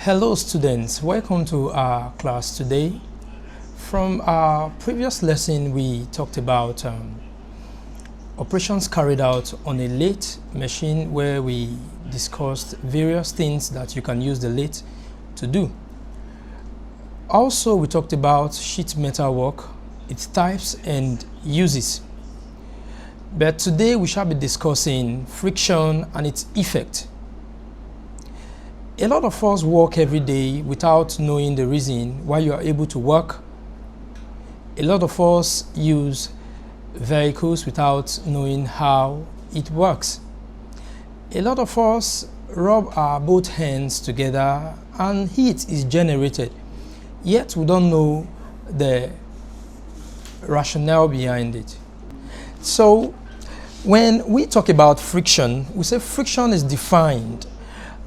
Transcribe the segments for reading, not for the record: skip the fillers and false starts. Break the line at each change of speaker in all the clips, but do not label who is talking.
Hello students, welcome to our class today. From our previous lesson we talked about operations carried out on a lathe machine, where we discussed various things that you can use the lathe to do. Also we talked about sheet metal work, its types and uses. But today we shall be discussing friction and its effect. A lot of us work every day without knowing the reason why you are able to work. A lot of us use vehicles without knowing how it works. A lot of us rub our both hands together and heat is generated, yet we don't know the rationale behind it. So when we talk about friction, we say friction is defined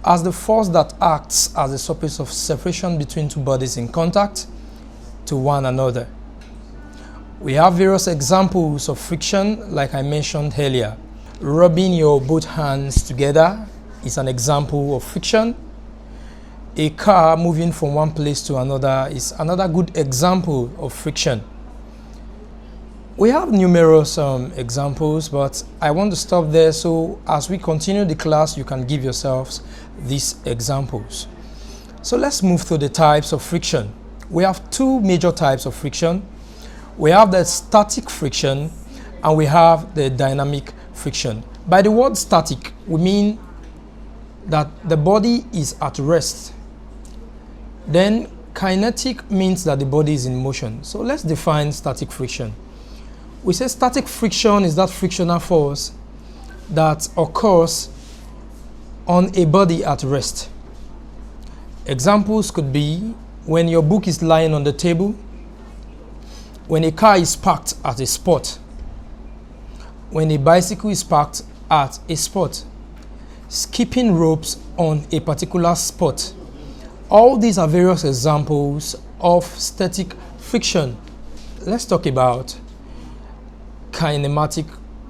as the force that acts as a surface of separation between two bodies in contact to one another. We have various examples of friction, like I mentioned earlier. Rubbing your both hands together is an example of friction. A car moving from one place to another is another good example of friction. We have numerous examples, but I want to stop there, so as we continue the class you can give yourselves these examples. So let's move through the types of friction. We have two major types of friction. We have the static friction and we have the dynamic friction. By the word static, we mean that the body is at rest. Then kinetic means that the body is in motion. So let's define static friction. We say static friction is that frictional force that occurs on a body at rest. Examples could be when your book is lying on the table, when a car is parked at a spot, when a bicycle is parked at a spot, skipping ropes on a particular spot. All these are various examples of static friction. Let's talk about kinematic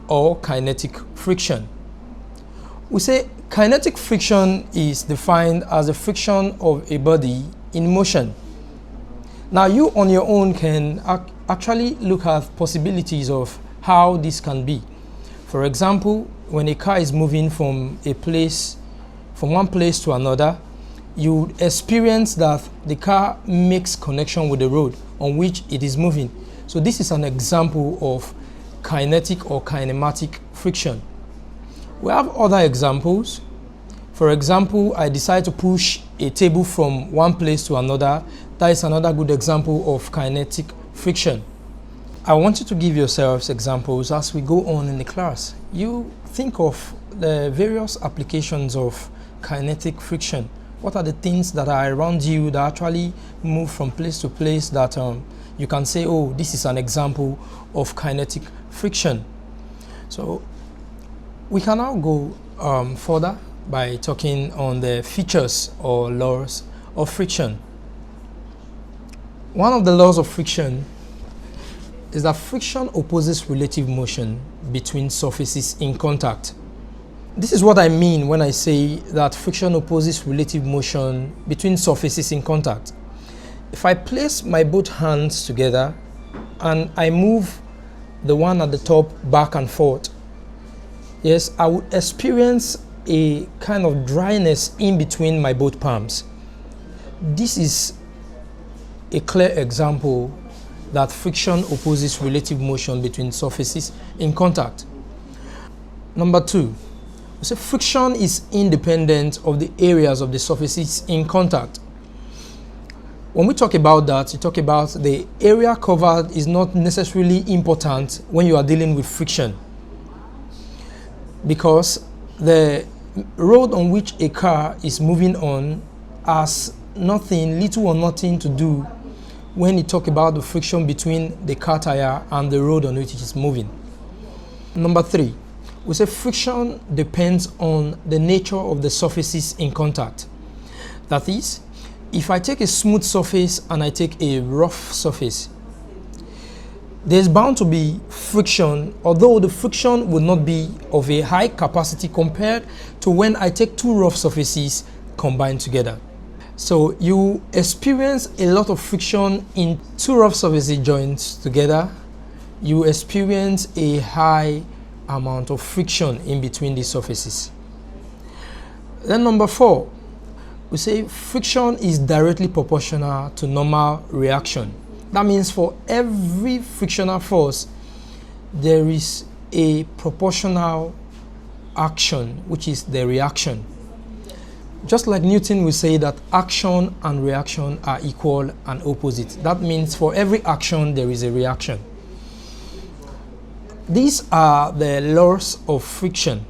or kinetic friction. We say kinetic friction is defined as the friction of a body in motion. Now you on your own can actually look at possibilities of how this can be. For example, when a car is moving from one place to another, you experience that the car makes connection with the road on which it is moving. So this is an example of kinetic or kinematic friction. We have other examples. For example, I decide to push a table from one place to another. That is another good example of kinetic friction. I want you to give yourselves examples as we go on in the class. You think of the various applications of kinetic friction. What are the things that are around you that actually move from place to place that you can say, oh, this is an example of kinetic friction. So we can now go further by talking on the features or laws of friction. One of the laws of friction is that friction opposes relative motion between surfaces in contact. This is what I mean when I say that friction opposes relative motion between surfaces in contact. If I place my both hands together and I move the one at the top back and forth, yes, I would experience a kind of dryness in between my both palms. This is a clear example that friction opposes relative motion between surfaces in contact. Number two, so friction is independent of the areas of the surfaces in contact. When we talk about that, you talk about the area covered is not necessarily important when you are dealing with friction, because the road on which a car is moving on has little or nothing to do when you talk about the friction between the car tire and the road on which it is moving. Number three, we say friction depends on the nature of the surfaces in contact. That is, if I take a smooth surface and I take a rough surface, there's bound to be friction, although the friction will not be of a high capacity compared to when I take two rough surfaces combined together. So you experience a lot of friction in two rough surfaces joined together. You experience a high amount of friction in between these surfaces. Then number 4, we say friction is directly proportional to normal reaction. That means for every frictional force, there is a proportional action, which is the reaction. Just like Newton will say that action and reaction are equal and opposite. That means for every action, there is a reaction. These are the laws of friction.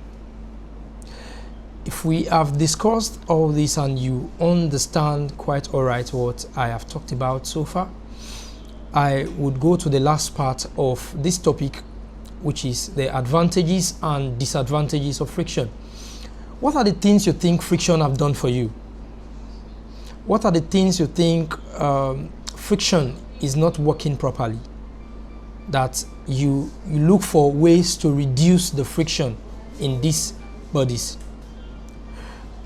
If we have discussed all this and you understand quite all right what I have talked about so far, I would go to the last part of this topic, which is the advantages and disadvantages of friction. What are the things you think friction have done for you? What are the things you think friction is not working properly? That you look for ways to reduce the friction in these bodies.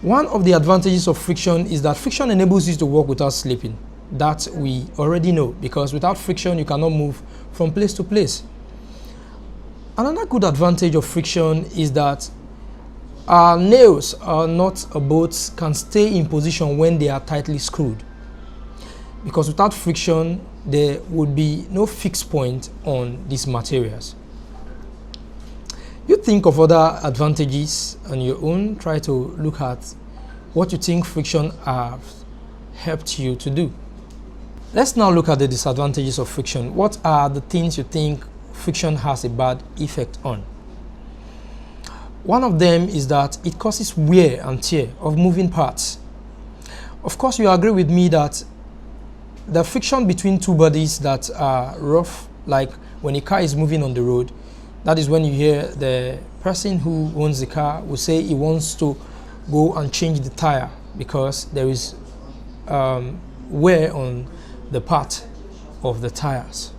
One of the advantages of friction is that friction enables you to work without slipping. That we already know, because without friction you cannot move from place to place. Another good advantage of friction is that our nails or nuts or bolts can stay in position when they are tightly screwed. Because without friction, there would be no fixed point on these materials. You think of other advantages on your own. Try to look at what you think friction has helped you to do. Let's now look at the disadvantages of friction. What are the things you think friction has a bad effect on? One of them is that it causes wear and tear of moving parts. Of course, you agree with me that the friction between two bodies that are rough, like when a car is moving on the road, that is when you hear the person who owns the car will say he wants to go and change the tire because there is wear on the part of the tires.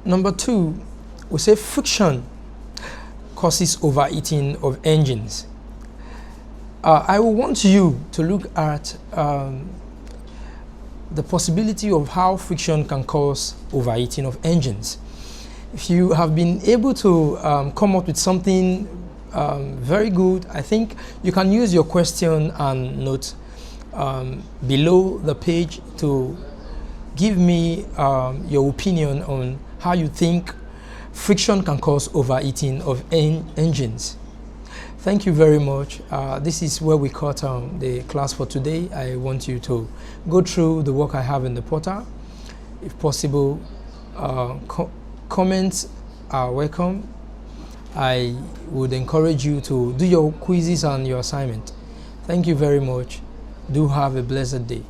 Number 2, we say friction causes overheating of engines. I will want you to look at the possibility of how friction can cause overheating of engines. If you have been able to come up with something very good, I think you can use your question and note below the page to give me your opinion on how you think friction can cause overheating of engines. Thank you very much. This is where we cut the class for today. I want you to go through the work I have in the portal. If possible, comments are welcome. I would encourage you to do your quizzes and your assignment. Thank you very much. Do have a blessed day.